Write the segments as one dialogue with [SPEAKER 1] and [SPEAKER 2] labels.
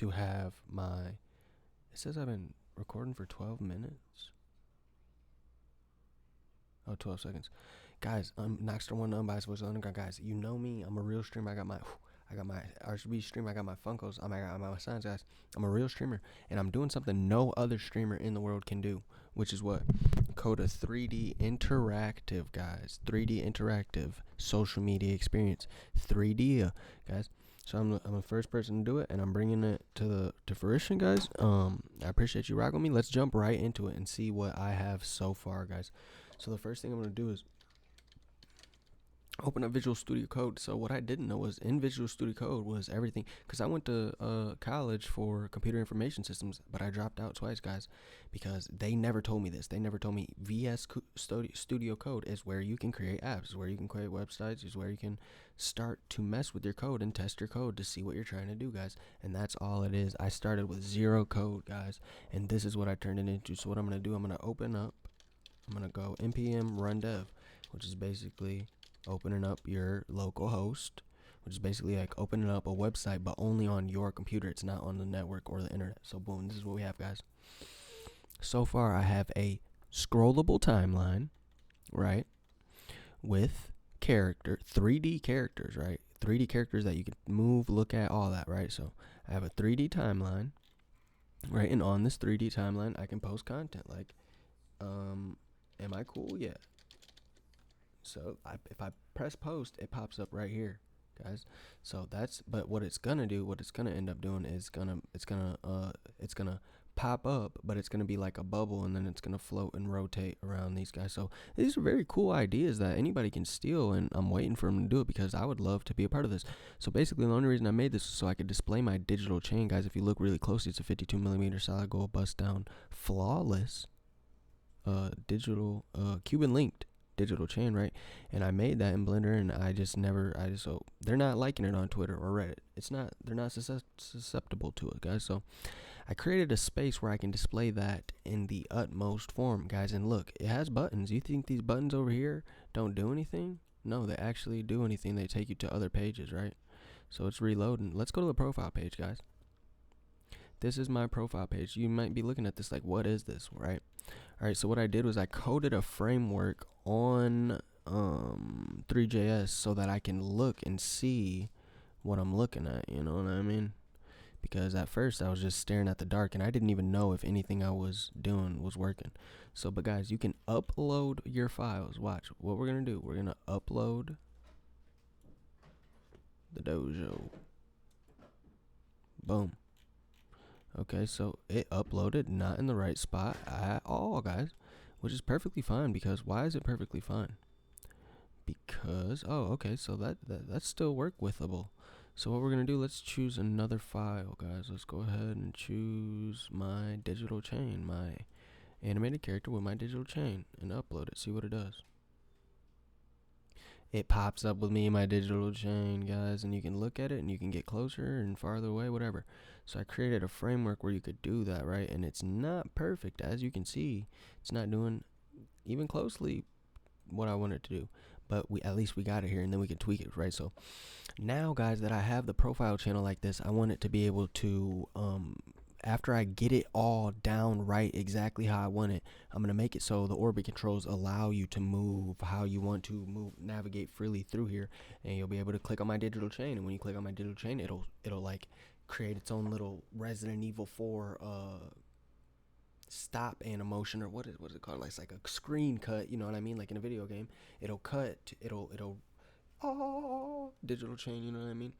[SPEAKER 1] to have my, it says I've been recording for 12 minutes. Oh, 12 seconds. Guys, Knoxter One Unbiased Voice Underground. Guys, you know me. I'm a real streamer. I got my RGB stream. I got my Funkos. I got my signs, guys. I'm a real streamer, and I'm doing something no other streamer in the world can do, which is what? Code a 3D interactive, guys. 3D interactive social media experience. 3D, guys. So I'm the first person to do it, and I'm bringing it to fruition, guys. I appreciate you rocking with me. Let's jump right into it and see what I have so far, guys. So the first thing I'm gonna do is open up Visual Studio Code. So what I didn't know was in Visual Studio Code was everything, because I went to college for computer information systems, but I dropped out twice, guys, because they never told me this. They never told me VS Studio Code is where you can create apps, is where you can create websites, is where you can start to mess with your code and test your code to see what you're trying to do, guys. And that's all it is. I started with zero code, guys, and this is what I turned it into. So what I'm going to do, I'm going to open up, I'm going to go npm run dev, which is basically opening up your local host, which is basically like opening up a website, but only on your computer. It's not on the network or the internet. So boom, this is what we have, guys. So far, I have a scrollable timeline, right, with 3D characters, right? 3D characters that you can move, look at, all that, right? So I have a 3D timeline, right? And on this 3D timeline, I can post content. Like, am I cool? Yeah. So if I press post, it pops up right here, guys. So that's, but what it's gonna do, what it's gonna end up doing is it's gonna pop up, but it's gonna be like a bubble, and then it's gonna float and rotate around these guys. So these are very cool ideas that anybody can steal, and I'm waiting for them to do it because I would love to be a part of this. So basically, the only reason I made this is so I could display my digital chain, guys. If you look really closely, it's a 52mm solid gold bust down, flawless, digital, Cuban linked digital chain, right? And I made that in Blender, and so they're not liking it on Twitter or Reddit. They're not susceptible to it, guys. So I created a space where I can display that in the utmost form, guys. And look, it has buttons. You think these buttons over here don't do anything? No, they actually do anything. They take you to other pages, right? So it's reloading. Let's go to the profile page, guys. This is my profile page. You might be looking at this like, what is this, right? All right, so what I did was I coded a framework on 3JS so that I can look and see what I'm looking at, you know what I mean? Because at first I was just staring at the dark, and I didn't even know if anything I was doing was working. So, but guys, you can upload your files. Watch what we're gonna do. We're gonna upload the dojo. Boom. Okay, so it uploaded not in the right spot at all, guys, which is perfectly fine. Because why is it perfectly fine? Because, oh, okay, so that's still work withable. So what we're gonna do, let's choose another file, guys. Let's go ahead and choose my digital chain, my animated character with my digital chain, and upload it. See what it does. It pops up with me in my digital chain, guys, and you can look at it and you can get closer and farther away, whatever. So I created a framework where you could do that, right? And it's not perfect, as you can see. It's not doing even closely what I wanted to do, but at least we got it here, and then we can tweak it, right? So now, guys, that I have the profile channel like this, I want it to be able to after I get it all down right exactly how I want it, I'm gonna make it so the orbit controls allow you to move how you want to move, navigate freely through here, and you'll be able to click on my digital chain. And when you click on my digital chain, it'll like create its own little Resident Evil 4 stop animation, or what is it called? Like, it's like a screen cut, you know what I mean? Like in a video game, it'll cut, it'll digital chain, you know what I mean?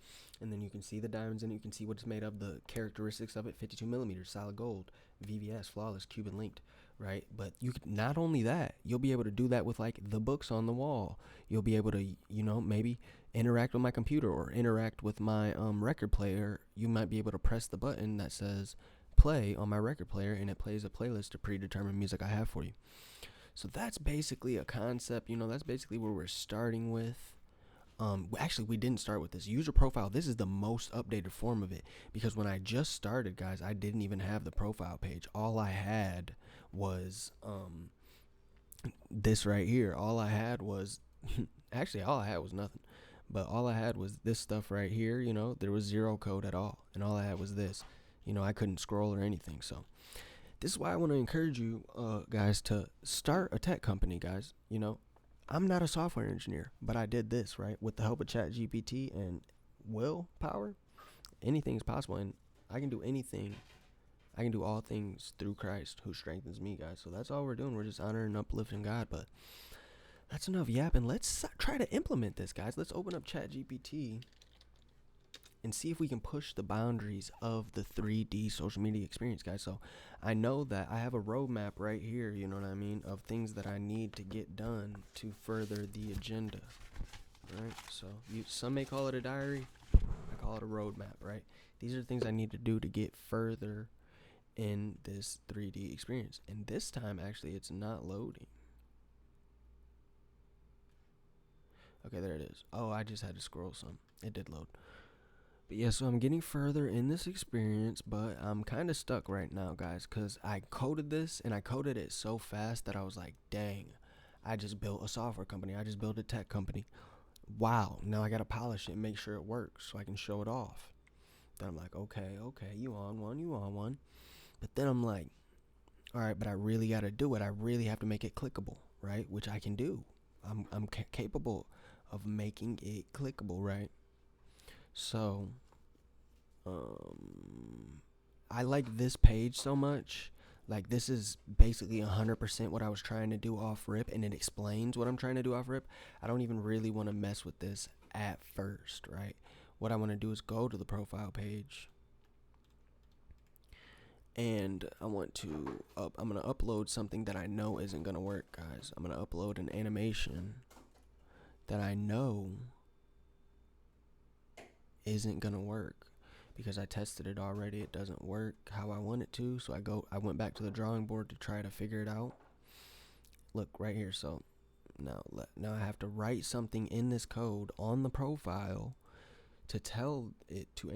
[SPEAKER 1] And then you can see the diamonds, and you can see what it's made of, the characteristics of it: 52mm solid gold, VVS, flawless, Cuban linked, right? But you can, not only that, you'll be able to do that with like the books on the wall. You'll be able to, you know, maybe interact with my computer or interact with my record player. You might be able to press the button that says play on my record player, and it plays a playlist of predetermined music I have for you. So that's basically a concept, you know. That's basically where we're starting with. Actually, we didn't start with this user profile. This is the most updated form of it, because when I just started, guys, I didn't even have the profile page. All I had was this right here. All I had was actually all I had was nothing, but all I had was this stuff right here. You know, there was zero code at all, and all I had was this. I couldn't scroll or anything. So this is why I want to encourage you guys to start a tech company, guys. I'm not a software engineer, but I did this, right? With the help of ChatGPT and willpower, anything's possible, and I can do anything. I can do all things through Christ who strengthens me, guys. So that's all we're doing. We're just honoring and uplifting God. But that's enough yapping. Let's try to implement this, guys. Let's open up ChatGPT and see if we can push the boundaries of the 3D social media experience, guys. So I know that I have a roadmap right here, you know what I mean, of things that I need to get done to further the agenda, right? So some may call it a diary. I call it a roadmap, right? These are things I need to do to get further in this 3D experience. And this time, actually, it's not loading. Okay, there it is. Oh, I just had to scroll some. It did load. But yeah, so I'm getting further in this experience, but I'm kind of stuck right now, guys, because I coded this, and I coded it so fast that I was like, dang, I just built a software company. I just built a tech company. Wow, now I got to polish it and make sure it works so I can show it off. Then I'm like, okay, you on one. But then I'm like, all right, but I really got to do it. I really have to make it clickable, right? Which I can do. I'm capable of making it clickable, right? So, I like this page so much. Like, this is basically 100% what I was trying to do off rip, and it explains what I'm trying to do off rip. I don't even really want to mess with this at first, right? What I want to do is go to the profile page, and I want to I'm going to upload something that I know isn't going to work, guys. I'm going to upload an animation that I know isn't going to work because I tested it already. It doesn't work how I want it to. So I went back to the drawing board to try to figure it out. Look right here. So now I have to write something in this code on the profile to tell it to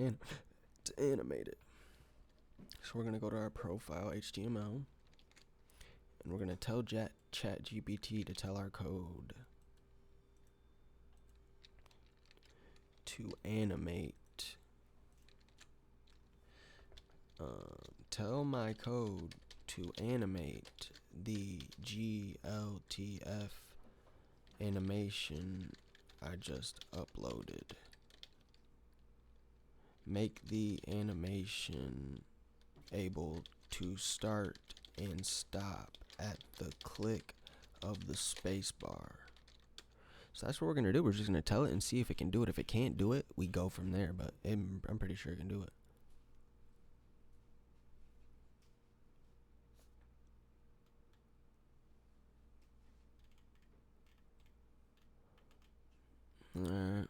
[SPEAKER 1] animate it. So we're going to go to our profile HTML, and we're going to tell ChatGPT to tell our code to animate. Tell my code to animate the GLTF animation I just uploaded. Make the animation able to start and stop at the click of the space bar. So that's what we're going to do. We're just going to tell it and see if it can do it. If it can't do it, we go from there. But I'm pretty sure it can do it. Alright.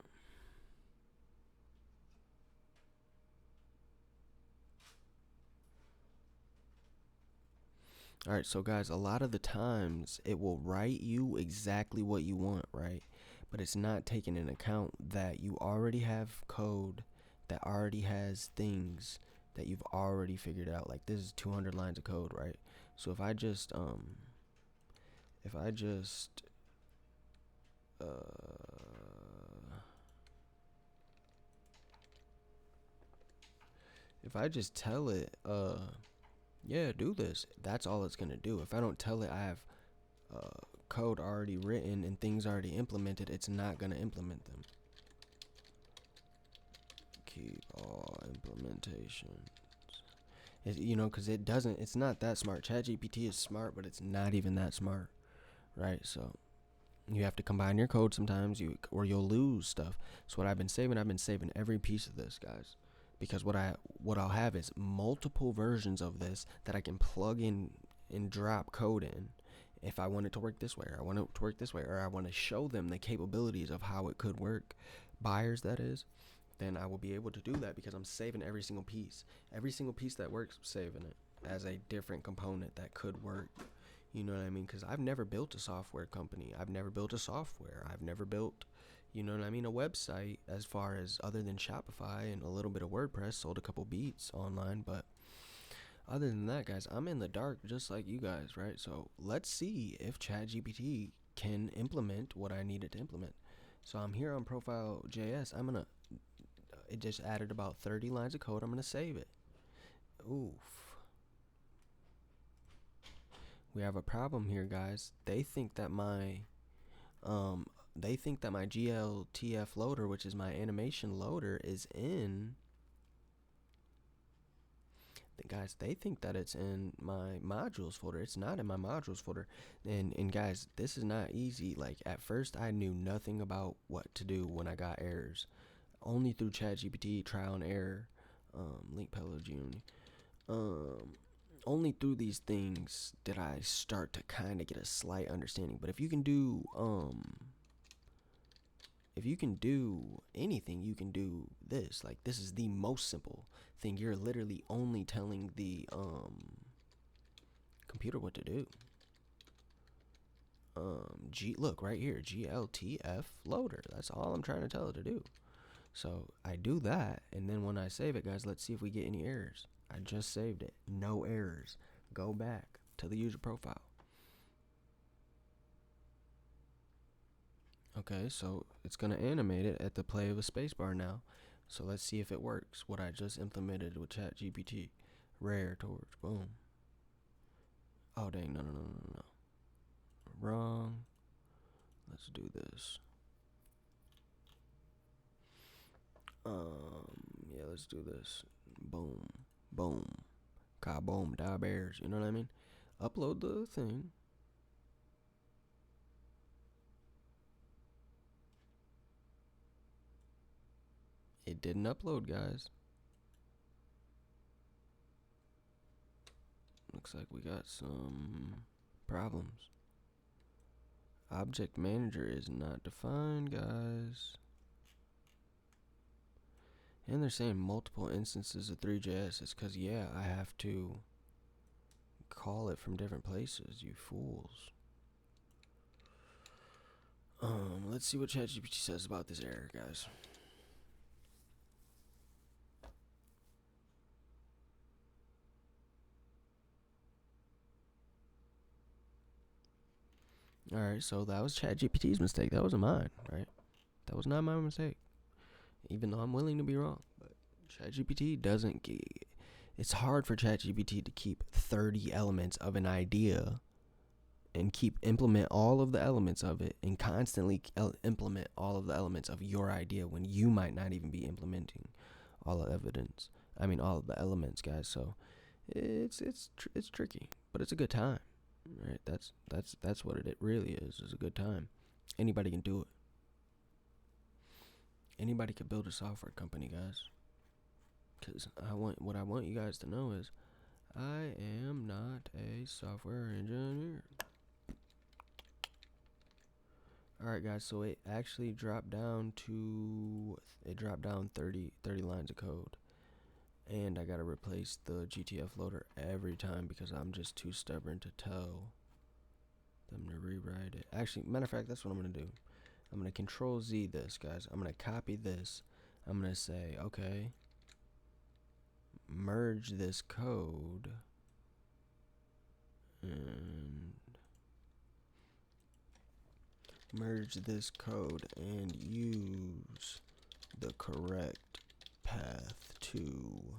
[SPEAKER 1] Alright, so guys, a lot of the times it will write you exactly what you want, right? But it's not taking into account that you already have code that already has things that you've already figured out. Like, this is 200 lines of code, right? So if I just tell it, yeah, do this, that's all it's gonna do. If I don't tell it I have code already written and things already implemented, it's not gonna implement them. Keep all implementations. Because it's not that smart. ChatGPT is smart, but it's not even that smart, right? So you have to combine your code sometimes, or you'll lose stuff. So what I've been saving every piece of this, guys, because what I'll have is multiple versions of this that I can plug in and drop code in. If I want it to work this way, or I want it to work this way, or I want to show them the capabilities of how it could work, buyers that is, then I will be able to do that because I'm saving every single piece. Every single piece that works, I'm saving it as a different component that could work. You know what I mean? Because I've never built a software company. I've never built a software. I've never built, a website as far as other than Shopify and a little bit of WordPress, sold a couple beats online. But other than that, guys, I'm in the dark just like you guys, right? So let's see if ChatGPT can implement what I needed to implement. So I'm here on Profile.js. It just added about 30 lines of code. I'm going to save it. Oof. We have a problem here, guys. Um they think that my GLTF loader, which is my animation loader, is in. Guys, they think that it's in my modules folder. It's not in my modules folder. And guys, this is not easy. Like, at first I knew nothing about what to do when I got errors. Only through ChatGPT, trial and error, link Pelagini. Only through these things did I start to kind of get a slight understanding. But if you can do anything, you can do this. Like, this is the most simple thing. You're literally only telling the computer what to do. Look right here, GLTF loader. That's all I'm trying to tell it to do. So I do that, and then when I save it, guys, let's see if we get any errors. I just saved it. No errors. Go back to the user profile. Okay, so it's gonna animate it at the play of a spacebar now. So let's see if it works. What I just implemented with ChatGPT. Rare torch. Boom. Oh dang, no. Wrong. Let's do this. Yeah, let's do this. Boom. Boom. Kaboom. Da bears. You know what I mean? Upload the thing. It didn't upload, guys. Looks like we got some problems. Object manager is not defined, guys. And they're saying multiple instances of 3JS. It's because, yeah, I have to call it from different places, you fools. Let's see what ChatGPT says about this error, guys. Alright, so that was ChatGPT's mistake. That wasn't mine, right? That was not my mistake. Even though I'm willing to be wrong. But ChatGPT doesn't get. It's hard for ChatGPT to keep 30 elements of an idea and implement all of the elements of it and constantly implement all of the elements of your idea when you might not even be implementing all the evidence. I mean, all of the elements, guys. So it's tricky, but it's a good time, right? That's what it really is. It's a good time. Anybody can do it. Anybody can build a software company, guys. Because what I want you guys to know is I am not a software engineer. Alright, guys, so it actually dropped down 30 lines of code. And I gotta replace the GTF loader every time because I'm just too stubborn to tell them to rewrite it. Actually, matter of fact, that's what I'm gonna do. I'm gonna Control Z this, guys. I'm gonna copy this. I'm gonna say, okay, merge this code and use the correct path to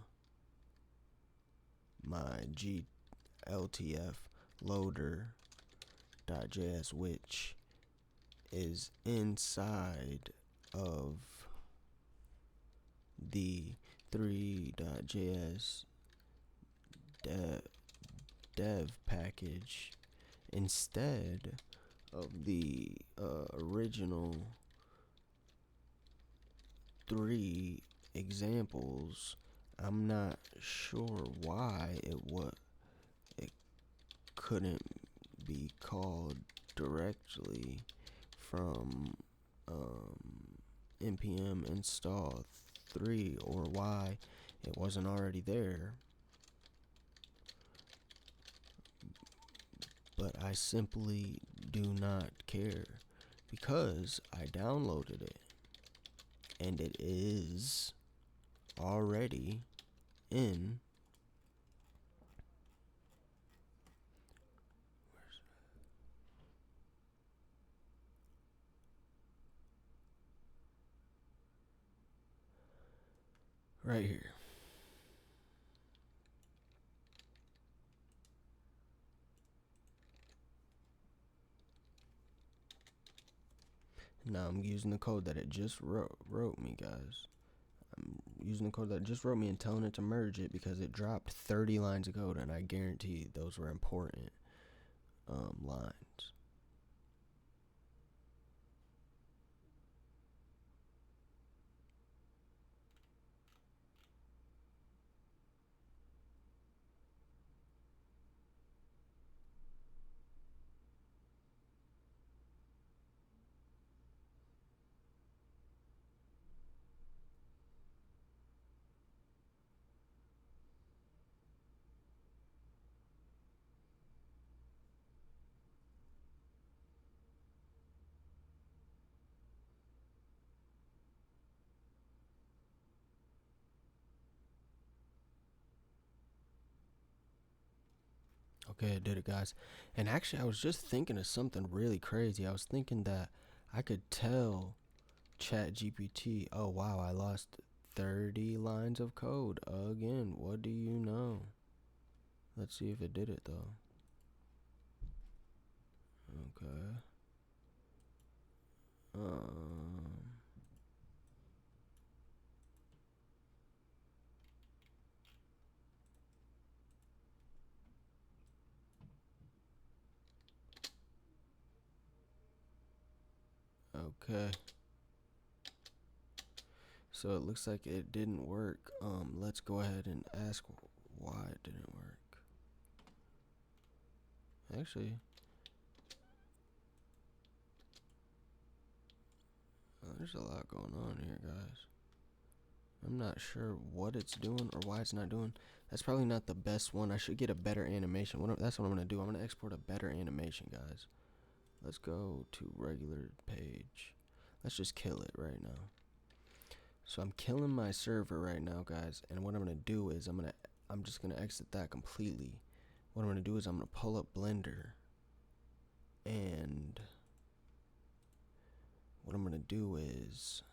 [SPEAKER 1] my GLTF loader.js, which is inside of the 3.js dev package instead of the original 3 examples. I'm not sure why it couldn't be called directly from npm install 3 or why it wasn't already there. But I simply do not care because I downloaded it and it is already in right here. Now I'm using the code that it just wrote me, guys. I'm using the code that it just wrote me and telling it to merge it because it dropped 30 lines of code, and I guarantee those were important lines. Okay, I did it, guys. And actually, I was just thinking of something really crazy. I was thinking that I could tell ChatGPT, oh wow, I lost 30 lines of code again. What do you know? Let's see if it did it though. Okay. Okay. So it looks like it didn't work. Let's go ahead and ask why it didn't work. Actually, there's a lot going on here, guys. I'm not sure what it's doing or why it's not doing. That's probably not the best one. I should get a better animation. That's what I'm going to do. I'm going to export a better animation, guys. Let's go to regular page. Let's just kill it right now. So I'm killing my server right now, guys. And what I'm going to do is I'm just going to exit that completely. What I'm going to do is I'm going to pull up Blender. And what I'm going to do is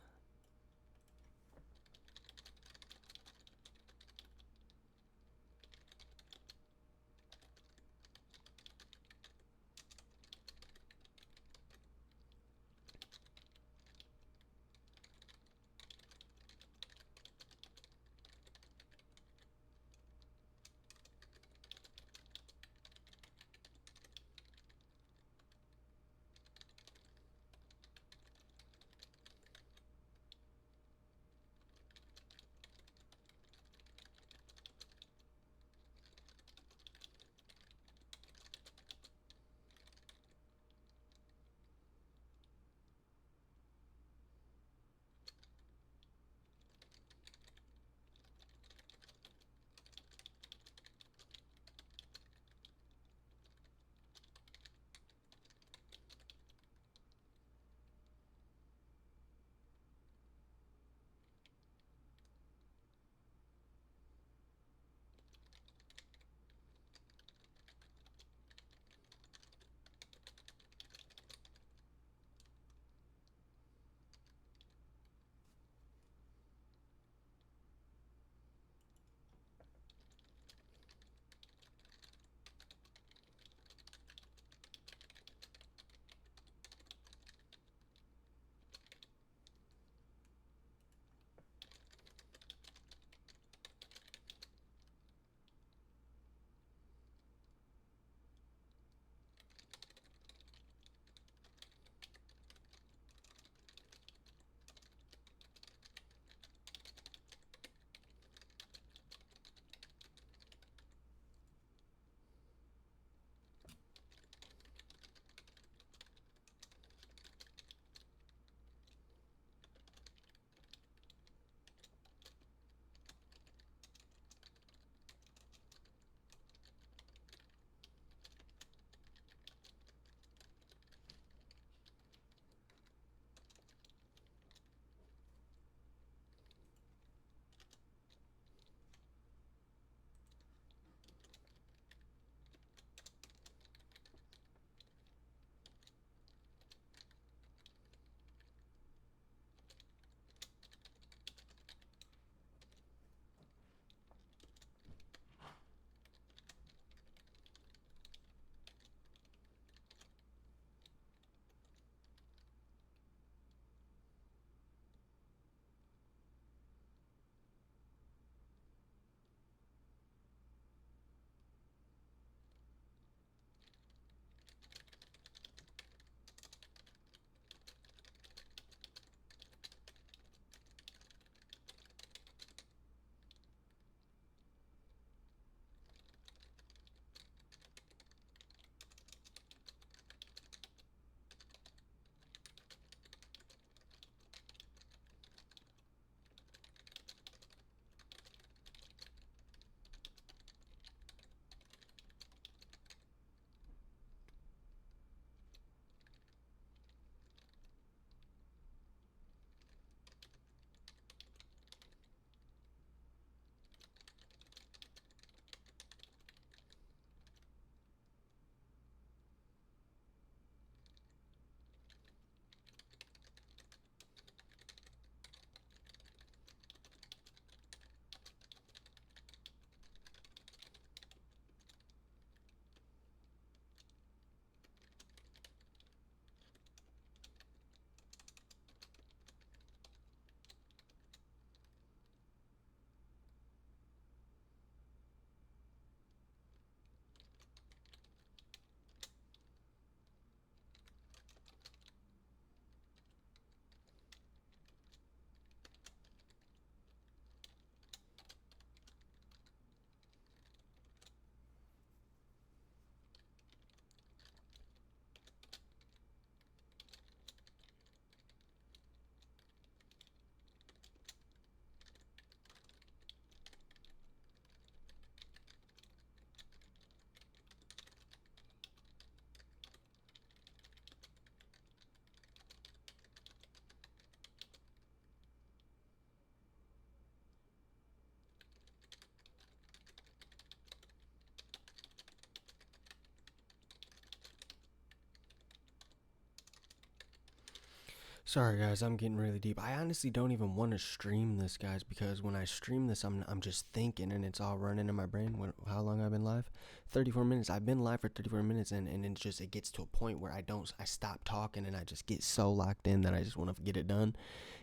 [SPEAKER 1] Sorry guys, I'm getting really deep. I honestly don't even want to stream this, guys, because when I stream this, I'm just thinking and it's all running in my brain. How long I've been live? 34 minutes. I've been live for 34 minutes, and it gets to a point where I stop talking and I just get so locked in that I just want to get it done.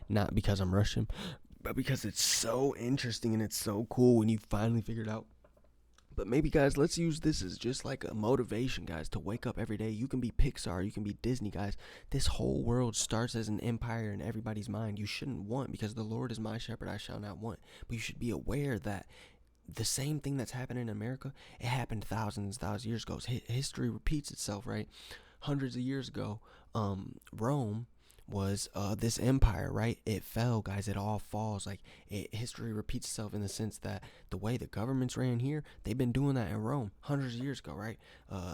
[SPEAKER 1] Not because I'm rushing, but because it's so interesting and it's so cool when you finally figure it out. But maybe, guys, let's use this as just like a motivation, guys, to wake up every day. You can be Pixar, you can be Disney, guys. This whole world starts as an empire in everybody's mind. You shouldn't want, because the Lord is my shepherd, I shall not want. But you should be aware that the same thing that's happening in America, it happened thousands of years ago. History repeats itself, right? Hundreds of years ago, Rome was this empire, right? It fell, guys. It all falls. Like, history repeats itself in the sense that the way the governments ran here, they've been doing that in Rome hundreds of years ago, right?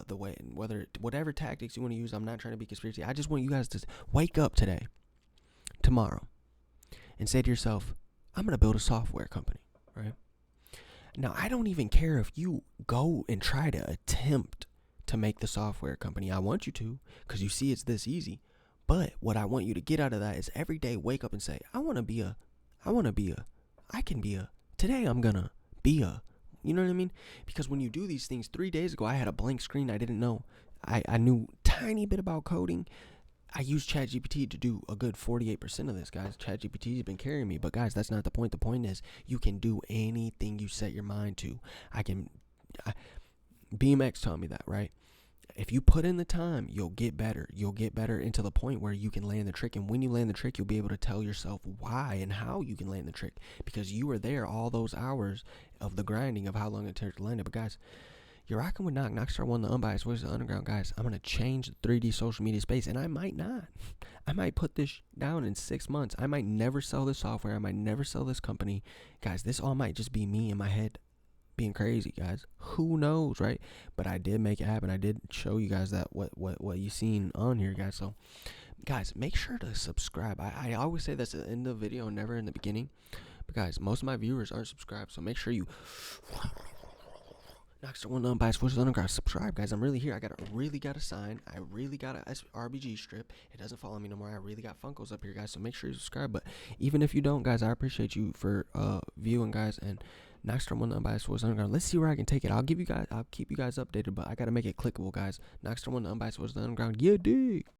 [SPEAKER 1] The way, whatever tactics you want to use, I'm not trying to be conspiracy. I just want you guys to wake up today, tomorrow, and say to yourself, I'm gonna build a software company, right? Now, I don't even care if you go and try to attempt to make the software company. I want you to, because you see it's this easy. But what I want you to get out of that is every day wake up and say, I can be a, today I'm gonna be a, you know what I mean? Because when you do these things, 3 days ago, I had a blank screen. I didn't know. I knew tiny bit about coding. I used ChatGPT to do a good 48% of this, guys. ChatGPT has been carrying me. But, guys, that's not the point. The point is you can do anything you set your mind to. BMX taught me that, right? If you put in the time, you'll get better. You'll get better into the point where you can land the trick. And when you land the trick, you'll be able to tell yourself why and how you can land the trick, because you were there all those hours of the grinding of how long it takes to land it. But, guys, you're rocking with Knock. Knockstar One, the unbiased voice of the underground. Guys, I'm going to change the 3D social media space, and I might not. I might put this down in 6 months. I might never sell this software. I might never sell this company. Guys, this all might just be me in my head being crazy, guys. Who knows, right? But I did make it happen. I did show you guys that what you seen on here, guys. So, guys, make sure to subscribe. I always say that's at the end of the video, never in the beginning. But, guys, most of my viewers aren't subscribed, so make sure you Knockstar One unbiased voice of the underground. Subscribe, guys. I'm really here. I really got a sign. I really got a RBG strip. It doesn't follow me no more. I really got Funkos up here, guys. So make sure you subscribe. But even if you don't, guys, I appreciate you for viewing, guys. And Knockstar One unbiased voice of the underground. Let's see where I can take it. I'll keep you guys updated, but I gotta make it clickable, guys. Knockstar One unbiased voice of the underground. Yeah, dig.